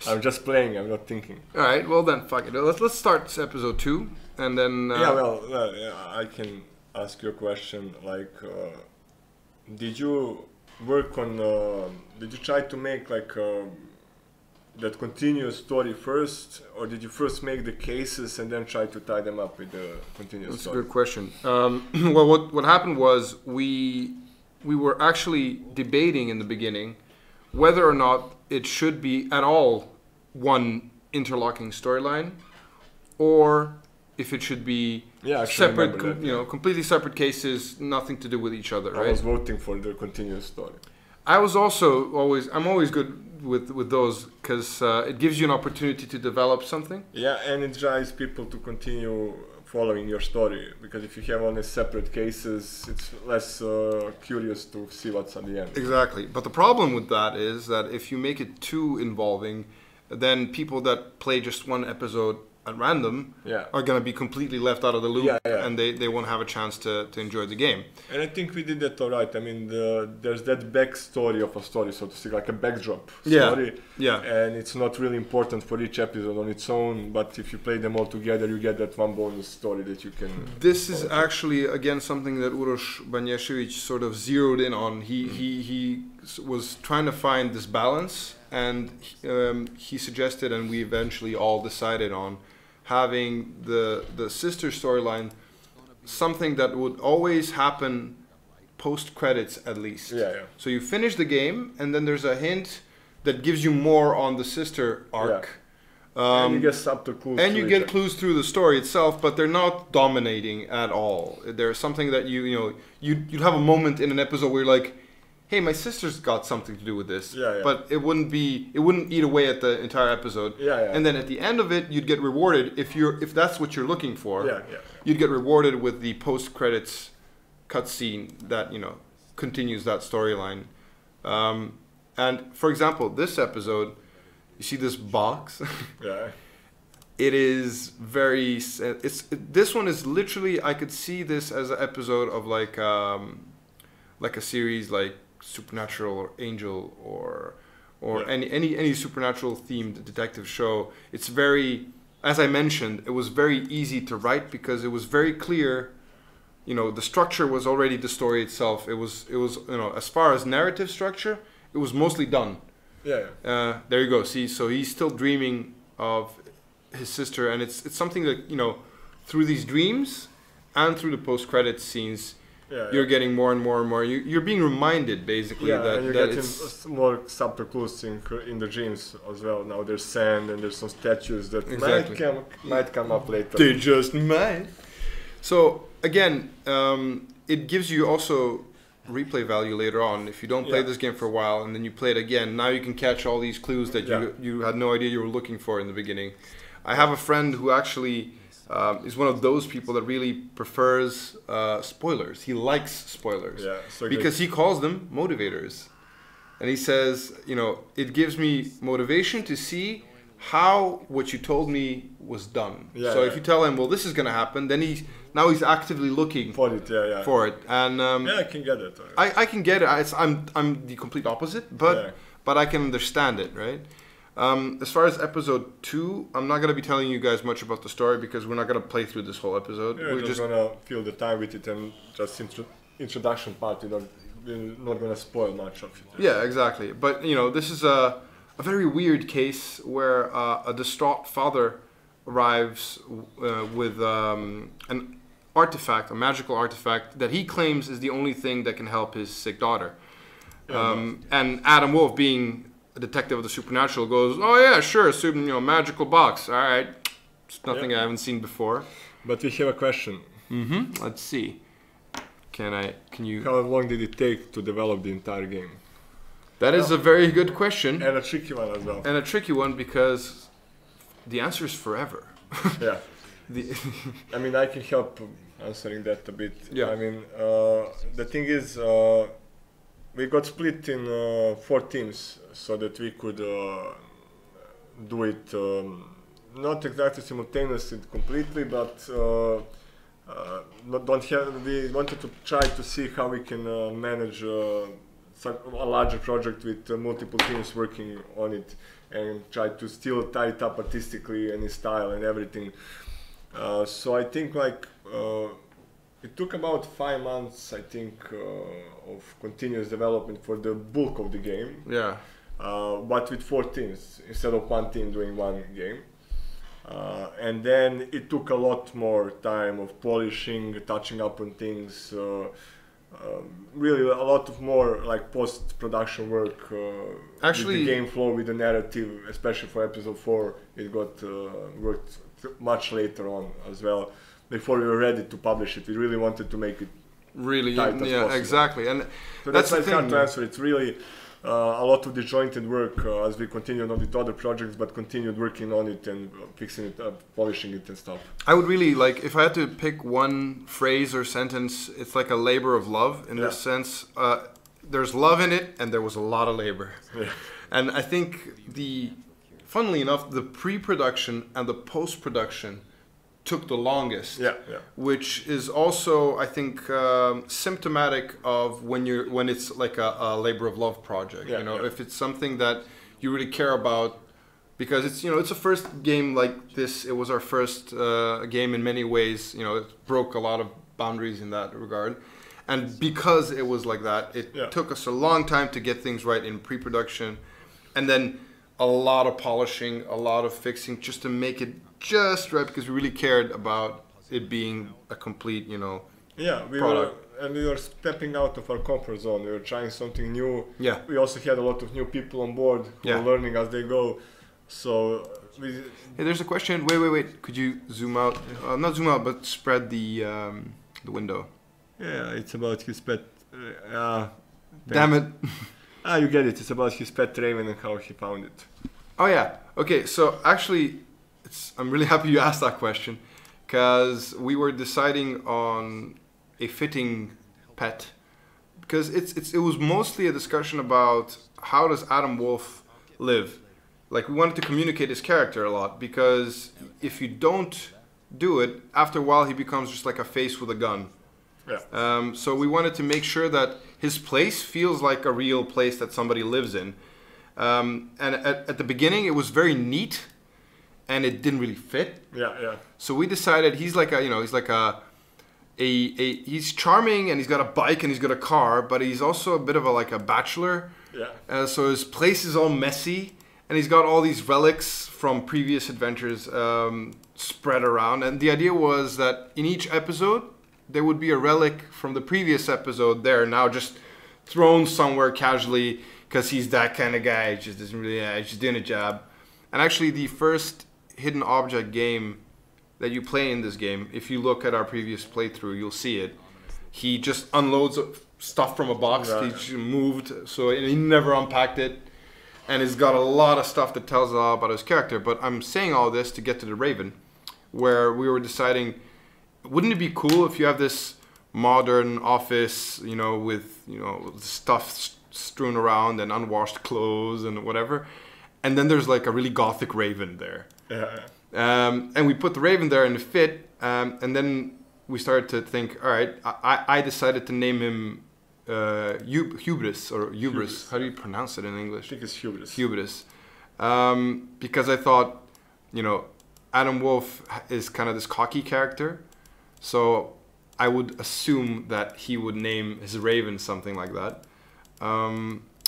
I'm just playing, I'm not thinking. Alright, well then, fuck it. Let's start episode 2, and then... I can ask you a question, like, did you work on, did you try to make, like, that continuous story first, or did you first make the cases and then try to tie them up with the continuous story? That's a good question. Well, what happened was, we were actually debating in the beginning whether or not it should be at all one interlocking storyline, or if it should be separate, completely separate cases, nothing to do with each other. Right? I was voting for the continuous story. I was also I'm always good with those because it gives you an opportunity to develop something. Yeah, and it drives people to continue following your story, because if you have only separate cases, it's less curious to see what's at the end. Exactly, but the problem with that is that if you make it too involving, then people that play just one episode at random are going to be completely left out of the loop, and they won't have a chance to enjoy the game. And I think we did that all right. I mean, there's that backstory of a story, so to speak, like a backdrop story. Yeah. And it's not really important for each episode on its own, but if you play them all together, you get that one bonus story that you can... This is actually, again, something that Uroš Banješević sort of zeroed in on. He was trying to find this balance, and he suggested, and we eventually all decided on, having the sister storyline something that would always happen post credits at least. So you finish the game and then there's a hint that gives you more on the sister arc. And you get subtle clues. And you get clues through the story itself, but they're not dominating at all. There's something that you'd have a moment in an episode where you're like, hey, my sister's got something to do with this, but it wouldn't eat away at the entire episode. And then at the end of it, you'd get rewarded if that's what you're looking for. You'd get rewarded with the post credits cutscene that continues that storyline. And for example, this episode, you see this box. it is very. This one is literally. I could see this as an episode of like a series like Supernatural or Angel or any supernatural themed detective show. It's very, as I mentioned, it was very easy to write because it was very clear. You know, the structure was already the story itself. It was you know, as far as narrative structure, it was mostly done. Yeah. There you go. See, so he's still dreaming of his sister, and it's something that, you know, through these dreams and through the post-credits scenes, you're getting more and more and more. You're being reminded basically that and you're that getting it's more subtle clues in the dreams as well. Now there's sand and there's some statues that Exactly. might come up later. they just might. So again, it gives you also replay value later on. If you don't play this game for a while and then you play it again, now you can catch all these clues that you had no idea you were looking for in the beginning. I have a friend who actually is one of those people that really prefers spoilers. He likes spoilers because he calls them motivators. And he says, you know, it gives me motivation to see how what you told me was done. So if you tell him, well, this is going to happen, then he's actively looking for it. For it. And I can get it. I can get it. I'm the complete opposite, but I can understand it, right? As far as episode 2, I'm not going to be telling you guys much about the story because we're not going to play through this whole episode. We're just going to fill the time with it and just introduction part. We're not going to spoil much of it. Yeah, exactly. But, you know, this is a very weird case where a distraught father arrives with an artifact, a magical artifact that he claims is the only thing that can help his sick daughter. And Adam Wolfe, being a detective of the supernatural, goes, "Oh yeah, sure, magical box. All right, it's nothing I haven't seen before." But we have a question. Let's see. Can you? How long did it take to develop the entire game? That is a very good question. And a tricky one as well. And a tricky one because the answer is forever. Yeah. I mean, I can help answering that a bit. Yeah. I mean, the thing is, we got split in 4 teams so that we could do it not exactly simultaneously completely, but we wanted to try to see how we can manage a larger project with multiple teams working on it and try to still tie it up artistically and in style and everything. So I think like it took about 5 months, I think, of continuous development for the bulk of the game. Yeah. But with 4 teams instead of 1 team doing 1 game. And then it took a lot more time of polishing, touching up on things. Really a lot of more like post-production work. Actually, with the game flow, with the narrative, especially for episode 4, it got worked much later on as well. Before we were ready to publish it, we really wanted to make it really tight as possible. Exactly. And so that's why I can't answer. It's really a lot of disjointed work as we continued on with other projects, but continued working on it and fixing it up, polishing it and stuff. I would really like, if I had to pick one phrase or sentence, it's like a labor of love in this sense. There's love in it, and there was a lot of labor. Yeah. And I think funnily enough, the pre-production and the post-production took the longest, which is also, I think, symptomatic of when it's like a labor of love project. If it's something that you really care about, because it's a first game like this. It was our first game in many ways. It broke a lot of boundaries in that regard, and because it was like that, it took us a long time to get things right in pre-production, and then a lot of polishing, a lot of fixing, just to make it just right, because we really cared about it being a complete, product. We were stepping out of our comfort zone. We were trying something new. Yeah. We also had a lot of new people on board who were learning as they go. So Hey, there's a question. Wait. Could you zoom out? Not zoom out, but spread the window. Yeah, it's about his pet. Damn it. You get it. It's about his pet raven and how he found it. Oh yeah. Okay. So actually, I'm really happy you asked that question, because we were deciding on a fitting pet, because it was mostly a discussion about how does Adam Wolfe live. like we wanted to communicate his character a lot, because if you don't do it, after a while he becomes just like a face with a gun. Yeah. So we wanted to make sure that his place feels like a real place that somebody lives in. And at the beginning it was very neat, and it didn't really fit. Yeah. So we decided he's like he's charming, and he's got a bike and he's got a car, but he's also a bit of a bachelor. Yeah. So his place is all messy, and he's got all these relics from previous adventures spread around. And the idea was that in each episode there would be a relic from the previous episode there, now just thrown somewhere casually, because he's that kind of guy. He just doesn't really, he's just doing a job. And actually, the first hidden object game that you play in this game, if you look at our previous playthrough, you'll see it. He just unloads stuff from a box. Yeah. He just moved, so and he never unpacked it. And he's got a lot of stuff that tells a lot about his character. But I'm saying all this to get to the Raven, where we were deciding, wouldn't it be cool if you have this modern office, with stuff strewn around and unwashed clothes and whatever, and then there's like a really gothic Raven there. Yeah. And we put the Raven there and it fit, and then we started to think, all right, I decided to name him Hubris, or Hubris. How do you pronounce it in English? I think it's Hubris. Hubris. Because I thought, Adam Wolfe is kind of this cocky character, so I would assume that he would name his Raven something like that.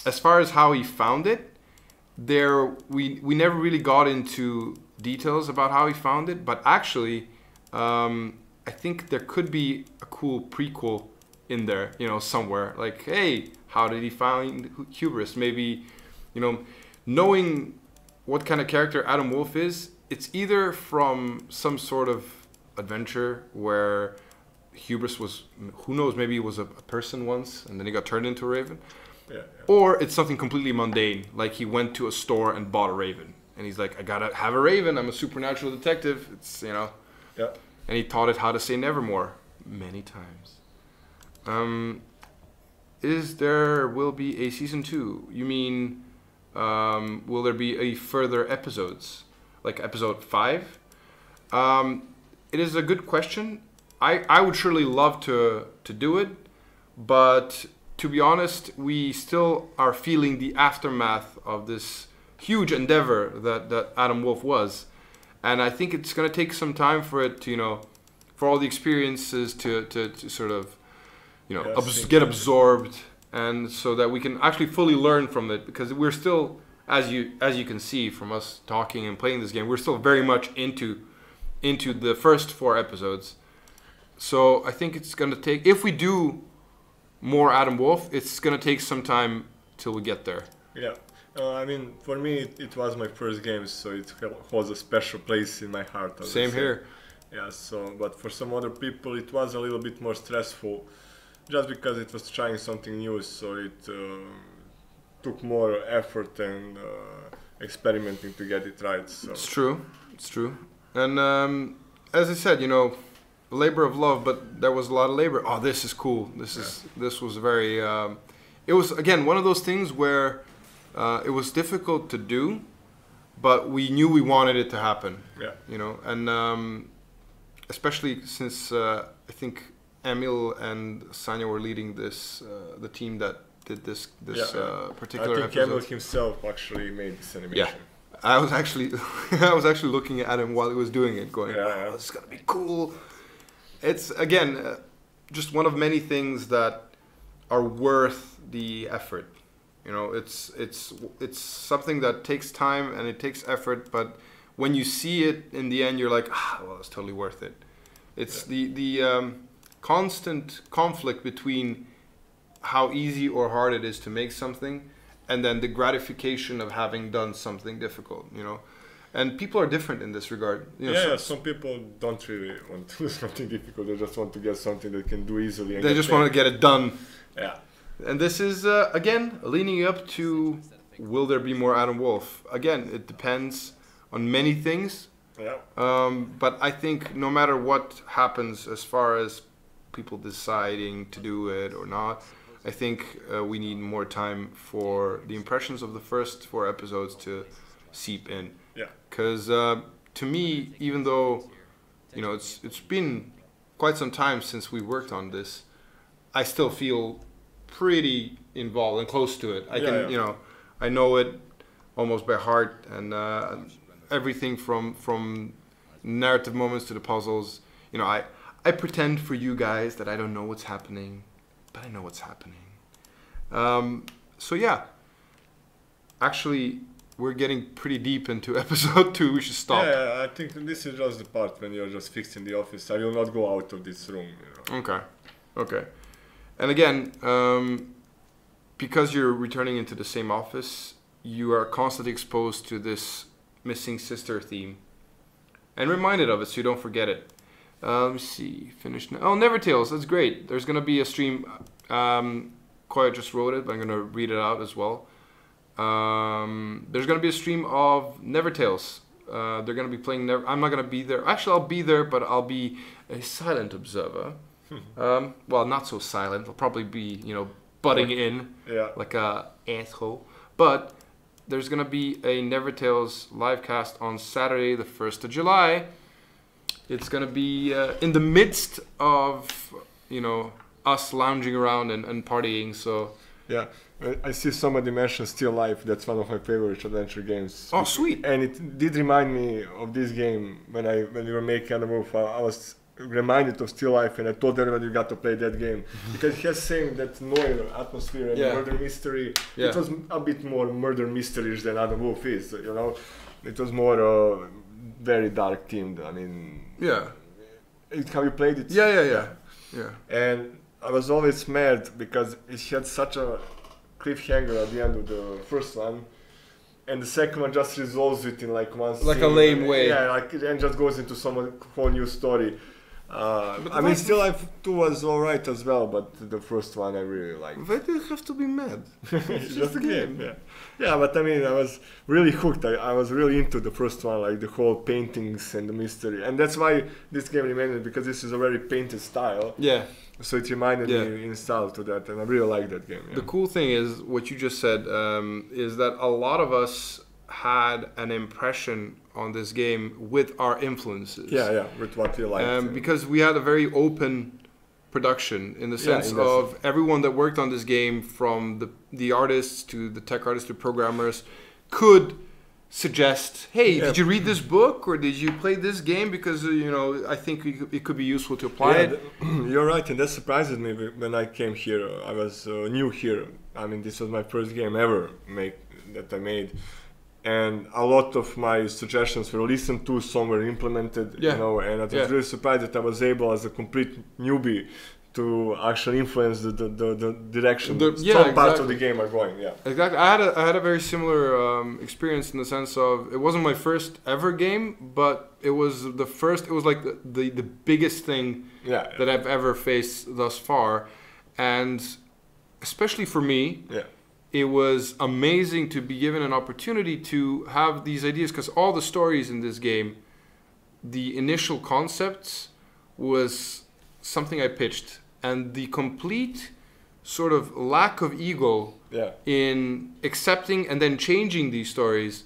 As far as how he found it, we never really got into details about how he found it, but actually, I think there could be a cool prequel in there, somewhere. Like, hey, how did he find Hubris? Maybe, knowing what kind of character Adam Wolfe is, it's either from some sort of adventure where Hubris was, who knows, maybe he was a person once and then he got turned into a Raven. Yeah. Or it's something completely mundane, like he went to a store and bought a Raven. And he's like, I gotta have a Raven, I'm a supernatural detective. It's, Yeah. And he taught it how to say nevermore many times. Will be a season 2? You mean, will there be a further episodes? Like episode 5? It is a good question. I would surely love to do it, but to be honest, we still are feeling the aftermath of this huge endeavor that Adam Wolfe was. And I think it's going to take some time for it to, for all the experiences to sort of, get absorbed, and so that we can actually fully learn from it, because we're still, as you can see from us talking and playing this game, we're still very much into the first 4 episodes. So I think it's going to take, if we do more Adam Wolfe, it's going to take some time till we get there. Yeah. I mean, for me, it was my first game, so it holds a special place in my heart. I would Same say. here. Yeah, but for some other people, it was a little bit more stressful, just because it was trying something new, so it took more effort and experimenting to get it right. So. It's true. And as I said, labor of love, but there was a lot of labor. Oh, this is cool. This was very. It was again one of those things where it was difficult to do, but we knew we wanted it to happen. Yeah. And especially since I think Emil and Sanya were leading this, the team that did this particular I think episode. Emil himself actually made this animation. Yeah. I was actually looking at him while he was doing it, going, "Oh, this is gonna be cool." It's again just one of many things that are worth the effort. It's something that takes time and it takes effort, but when you see it in the end, you're like, well, it's totally worth it. It's the constant conflict between how easy or hard it is to make something, and then the gratification of having done something difficult. And people are different in this regard. Some people don't really want to do something difficult. They just want to get something they can do easily. And they just want to get it done. Yeah. And this is, again, leaning up to, will there be more Adam Wolfe? Again, it depends on many things. Yeah. But I think no matter what happens as far as people deciding to do it or not, I think we need more time for the impressions of the first 4 episodes to seep in. Yeah. Because to me, even though it's been quite some time since we worked on this, I still feel pretty involved and close to it. I can I know it almost by heart, and everything from narrative moments to the puzzles. I pretend for you guys that I don't know what's happening, but I know what's happening. So yeah, actually, we're getting pretty deep into episode 2. We should stop. Yeah, I think this is just the part when you're just fixed in the office. I will not go out of this room. Okay. And again, because you're returning into the same office, you are constantly exposed to this missing sister theme and reminded of it, so you don't forget it. Let me see. Finish now. Oh, Nevertales. That's great. There's going to be a stream. Koya just wrote it, but I'm going to read it out as well. There's going to be a stream of Nevertales. They're going to be playing I'm not going to be there. Actually, I'll be there, but I'll be a silent observer. Well, not so silent. I'll probably be, butting in like a asshole. But there's going to be a Nevertales live cast on Saturday, the 1st of July. It's going to be in the midst of, us lounging around and partying. So yeah, I see somebody mention Still Life. That's one of my favorite adventure games. Oh, sweet! And it did remind me of this game when we were making Adam Wolfe. I was reminded of Still Life, and I told everybody you got to play that game because it has same that noir atmosphere and murder mystery. It was a bit more murder mysteries than Adam Wolfe is. It was more very dark themed. I mean, have you played it? Yeah. And I was always mad because it had such a cliffhanger at the end of the first one, and the second one just resolves it in like one like scene. a lame way. Yeah, and just goes into some whole new story. I mean, Still Life 2 was alright as well, but the first one I really liked. Why do you have to be mad? It's just a game. Yeah, but I mean, I was really hooked. I was really into the first one, like the whole paintings and the mystery. And that's why this game reminded me, because this is a very painted style. Yeah. So it reminded me in style to that, and I really like that game. Yeah. The cool thing is, what you just said, is that a lot of us had an impression on this game with our influences. Yeah, with what we liked. Because we had a very open production in the sense of everyone that worked on this game, from the artists to the tech artists to programmers, could suggest, hey, did you read this book or did you play this game? Because, I think it could be useful to apply it. You're right, and that surprised me when I came here. I was new here. I mean, this was my first game ever that I made. And a lot of my suggestions were listened to, some were implemented, and I was really surprised that I was able, as a complete newbie, to actually influence the direction some parts of the game are going. Yeah, exactly. I had a very similar experience in the sense of, it wasn't my first ever game, but it was the first. It was like the biggest thing that I've ever faced thus far, and especially for me. Yeah. It was amazing to be given an opportunity to have these ideas, because all the stories in this game, the initial concepts was something I pitched, and the complete sort of lack of ego in accepting and then changing these stories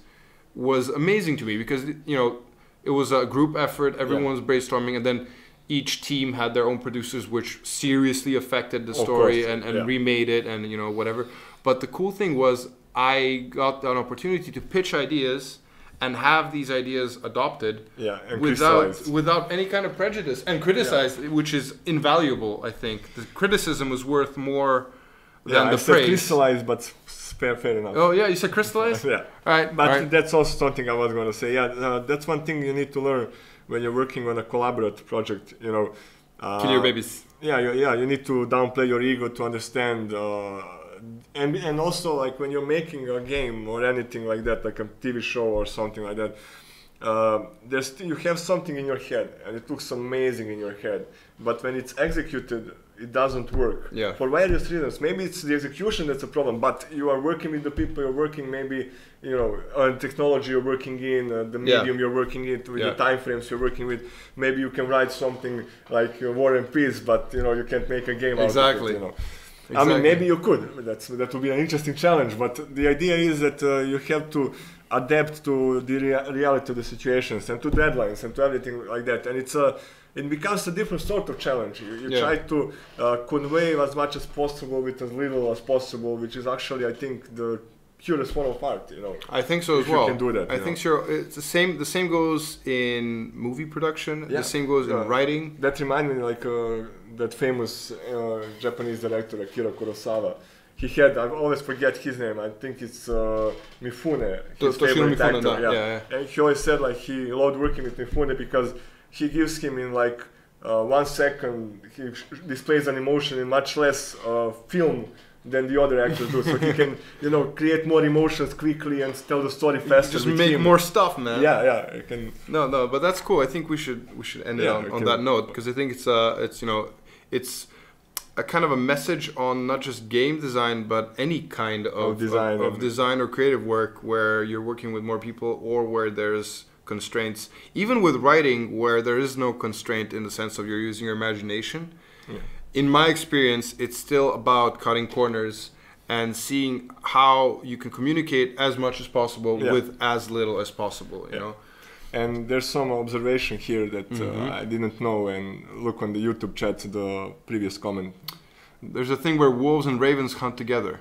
was amazing to me, because it was a group effort, everyone was brainstorming, and then each team had their own producers, which seriously affected the story and remade it and whatever. But the cool thing was, I got an opportunity to pitch ideas and have these ideas adopted without any kind of prejudice and criticized, which is invaluable, I think. The criticism was worth more than the praise. I said crystallized, but fair enough. Oh, yeah, you said crystallized? Yeah. All right. But that's also something I was going to say. Yeah, that's one thing you need to learn when you're working on a collaborative project. Kill your babies. Yeah, you need to downplay your ego to understand. And also, like, when you're making a game or anything like that, like a TV show or something like that, you have something in your head, and it looks amazing in your head. But when it's executed, it doesn't work. Yeah. For various reasons. Maybe it's the execution that's a problem, but you are working with the people you're working, maybe, on technology you're working in, the medium you're working in, with the time frames you're working with. Maybe you can write something like War and Peace, but, you can't make a game out of it, I mean, maybe you could. That would be an interesting challenge. But the idea is that you have to adapt to the reality of the situations and to deadlines and to everything like that. And it becomes a different sort of challenge. You try to convey as much as possible with as little as possible, which is actually, I think, the purest form of art. I think so as well. You can do that. I think so. It's the same. The same goes in movie production. The same goes in writing. That reminds me, like that famous Japanese director Akira Kurosawa. He had, I always forget his name, I think it's Mifune, his favorite actor. And he always said like he loved working with Mifune because he gives him in like 1 second, he displays an emotion in much less film than the other actors do. So he can, create more emotions quickly and tell the story faster. Just make more stuff, man. Yeah, you can. No, but that's cool. I think we should end it on that note, because I think it's a kind of a message on not just game design, but any kind of design or creative work where you're working with more people or where there's constraints. Even with writing, where there is no constraint in the sense of you're using your imagination. Yeah. In my experience, it's still about cutting corners and seeing how you can communicate as much as possible with as little as possible, you know? And there's some observation here that I didn't know, and look on the YouTube chat, the previous comment. There's a thing where wolves and ravens hunt together.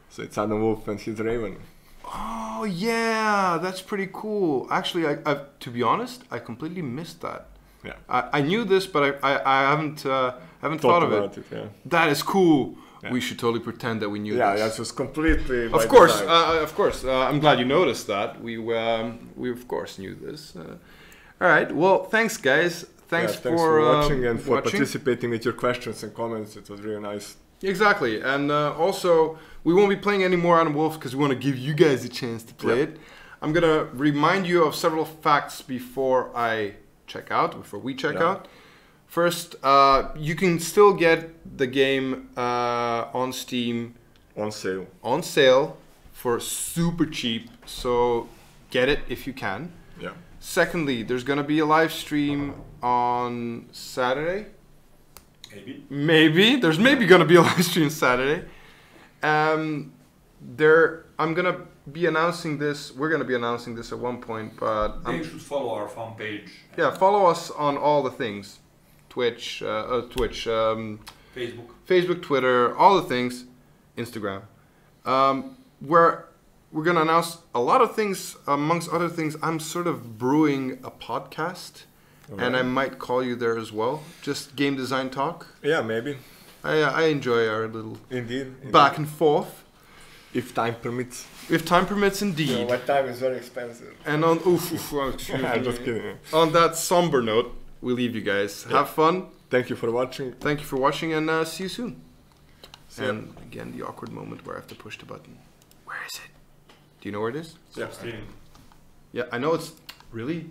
So it's Adam Wolfe and his raven. Oh yeah, that's pretty cool. Actually, I to be honest, I completely missed that. Yeah. I knew this, but I haven't thought of it. That is cool. Yeah. We should totally pretend that we knew this. Yeah, it's just completely. Of course. I'm glad you noticed that. We of course knew this. All right. Well, thanks, guys. Thanks for watching and for participating with your questions and comments. It was really nice. Exactly. And also, we won't be playing any more Adam Wolfe because we want to give you guys a chance to play it. I'm gonna remind you of several facts before we check out. First, you can still get the game on Steam on sale for super cheap, so get it if you can. Yeah. Secondly, there's going to be a live stream on Saturday. Maybe. There's maybe going to be a live stream Saturday. I'm going to be announcing this. We're going to be announcing this at one point, but they should follow our fan page. Yeah, follow us on all the things. Twitch, Facebook, Twitter, all the things, Instagram. We're gonna announce a lot of things. Amongst other things, I'm sort of brewing a podcast, and I might call you there as well. Just game design talk. Yeah, maybe. I enjoy our little indeed back and forth. If time permits. If time permits, indeed. Yeah, my time is very expensive. And on I'm just kidding. On that somber note, we leave you guys. Have fun. Thank you for watching. Thank you for watching, and see you soon. And again, the awkward moment where I have to push the button. Where is it? Do you know where it is? Yeah. Yeah, I know it's really